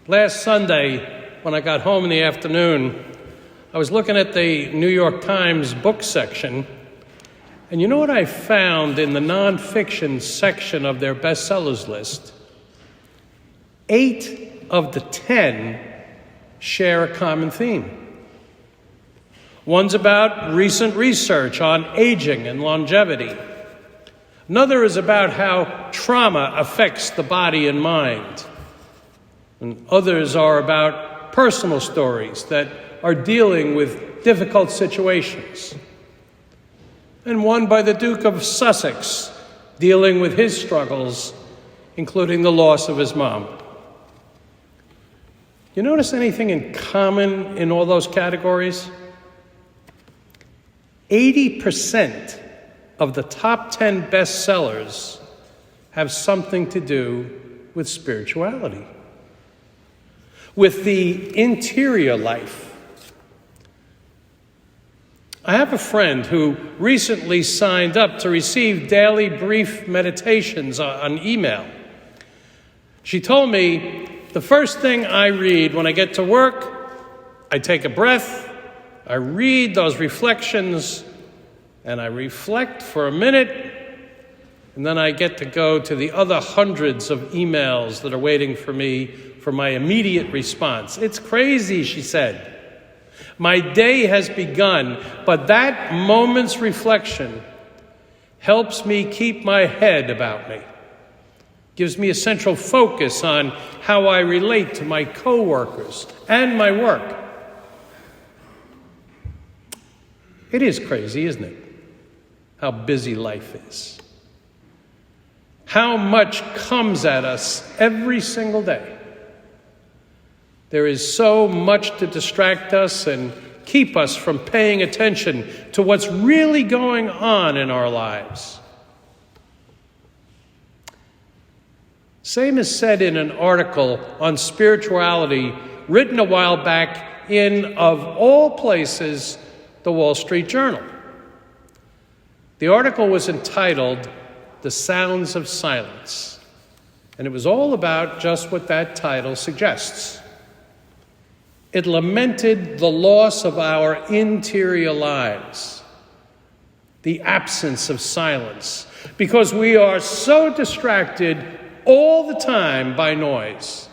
Last Sunday, when I got home in the afternoon, I was looking at the New York Times book section, and you know what I found in the nonfiction section of their bestsellers list? 8 of the 10 share a common theme. One's about recent research on aging and longevity. Another is about how trauma affects the body and mind. And others are about personal stories that are dealing with difficult situations. And one by the Duke of Sussex, dealing with his struggles, including the loss of his mom. You notice anything in common in all those categories? 80% of the top 10 bestsellers have something to do with spirituality, with the interior life. I have a friend who recently signed up to receive daily brief meditations on email. She told me, the first thing I read when I get to work, I take a breath, I read those reflections, and I reflect for a minute, and then I get to go to the other hundreds of emails that are waiting for me for my immediate response. It's crazy, she said. My day has begun, but that moment's reflection helps me keep my head about me, gives me a central focus on how I relate to my coworkers and my work. It is crazy, isn't it? How busy life is. How much comes at us every single day. There is so much to distract us and keep us from paying attention to what's really going on in our lives. Same is said in an article on spirituality written a while back in, of all places, the Wall Street Journal. The article was entitled, "The Sounds of Silence," and it was all about just what that title suggests. It lamented the loss of our interior lives, the absence of silence, because we are so distracted all the time by noise,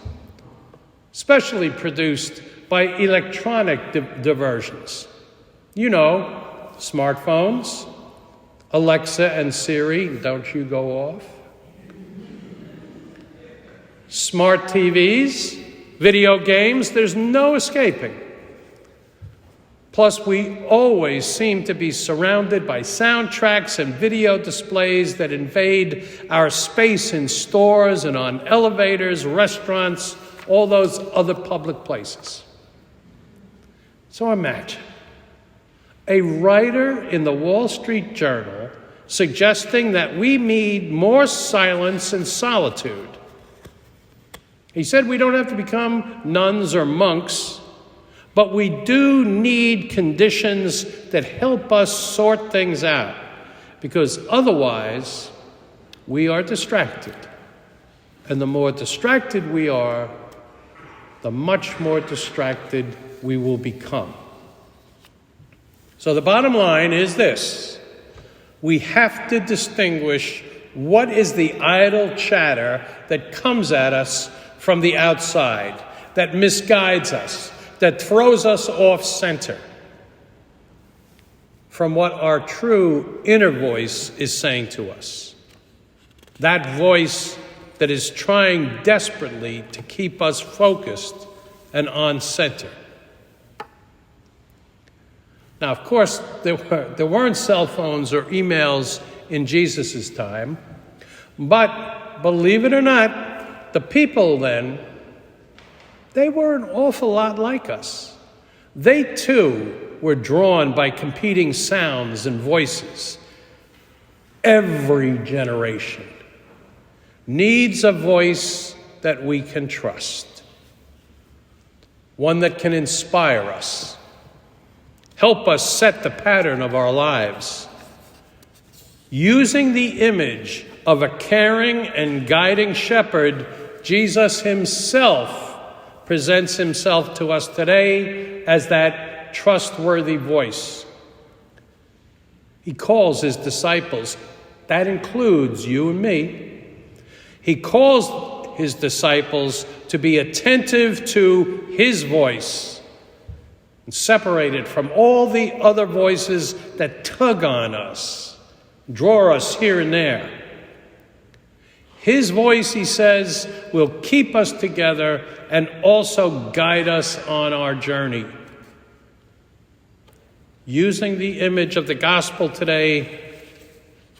especially produced by electronic diversions. You know, smartphones, Alexa and Siri, don't you go off? Smart TVs, video games, there's no escaping. Plus, we always seem to be surrounded by soundtracks and video displays that invade our space in stores and on elevators, restaurants, all those other public places. So imagine a writer in the Wall Street Journal suggesting that we need more silence and solitude. He said we don't have to become nuns or monks, but we do need conditions that help us sort things out, because otherwise we are distracted. And the more distracted we are, the much more distracted we will become. So the bottom line is this: we have to distinguish what is the idle chatter that comes at us from the outside, that misguides us, that throws us off center, from what our true inner voice is saying to us. That voice that is trying desperately to keep us focused and on center. Now, of course, there weren't cell phones or emails in Jesus' time, but believe it or not, the people then, they were an awful lot like us. They too were drawn by competing sounds and voices. Every generation needs a voice that we can trust, one that can inspire us, help us set the pattern of our lives. Using the image of a caring and guiding shepherd, Jesus himself presents himself to us today as that trustworthy voice. He calls his disciples, that includes you and me, he calls his disciples to be attentive to his voice and separated from all the other voices that tug on us, draw us here and there. His voice, he says, will keep us together and also guide us on our journey. Using the image of the gospel today,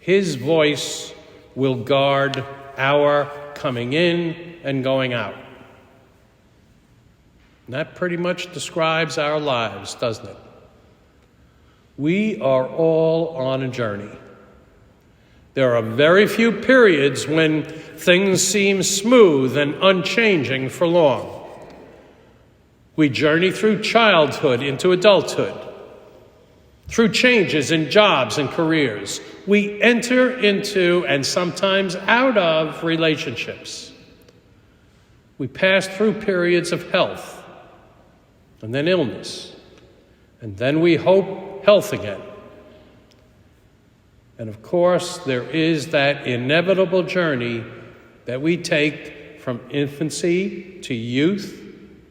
his voice will guard our coming in and going out. And that pretty much describes our lives, doesn't it? We are all on a journey. There are very few periods when things seem smooth and unchanging for long. We journey through childhood into adulthood, through changes in jobs and careers. We enter into and sometimes out of relationships. We pass through periods of health and then illness, and then we hope health again. And of course, there is that inevitable journey that we take from infancy to youth,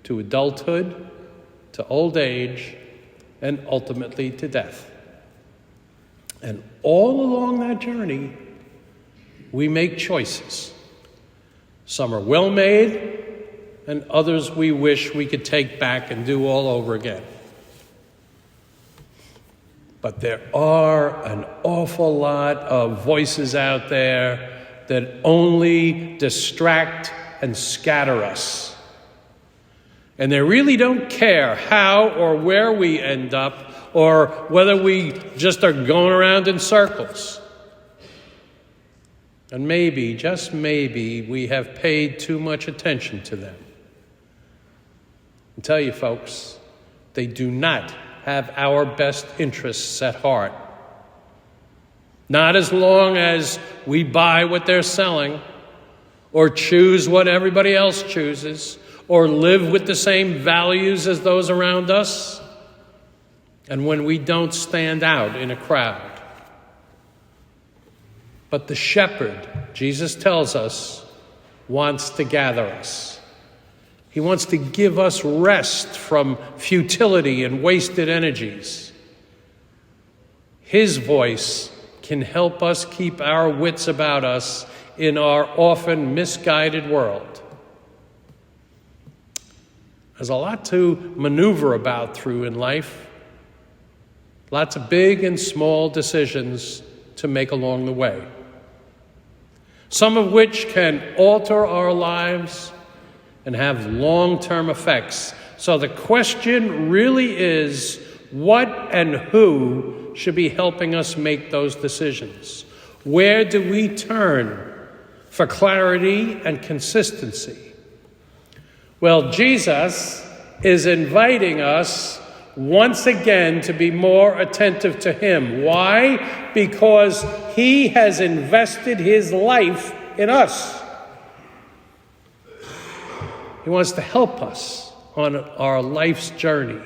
to adulthood, to old age, and ultimately to death. And all along that journey, we make choices. Some are well made, and others we wish we could take back and do all over again. But there are an awful lot of voices out there that only distract and scatter us. And they really don't care how or where we end up, or whether we just are going around in circles. And maybe, just maybe, we have paid too much attention to them. I tell you, folks, they do not have our best interests at heart. Not as long as we buy what they're selling, or choose what everybody else chooses, or live with the same values as those around us, and when we don't stand out in a crowd. But the shepherd, Jesus tells us, wants to gather us. He wants to give us rest from futility and wasted energies. His voice can help us keep our wits about us in our often misguided world. There's a lot to maneuver about through in life. Lots of big and small decisions to make along the way. Some of which can alter our lives and have long-term effects. So the question really is, what and who should be helping us make those decisions? Where do we turn for clarity and consistency? Well, Jesus is inviting us once again to be more attentive to him. Why? Because he has invested his life in us. He wants to help us on our life's journey,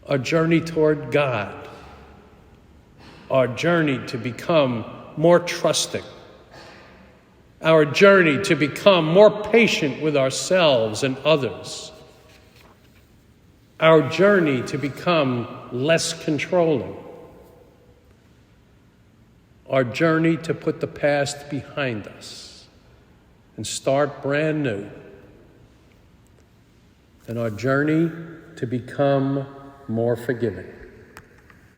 our journey toward God, our journey to become more trusting, our journey to become more patient with ourselves and others, our journey to become less controlling, our journey to put the past behind us and start brand new, and our journey to become more forgiving.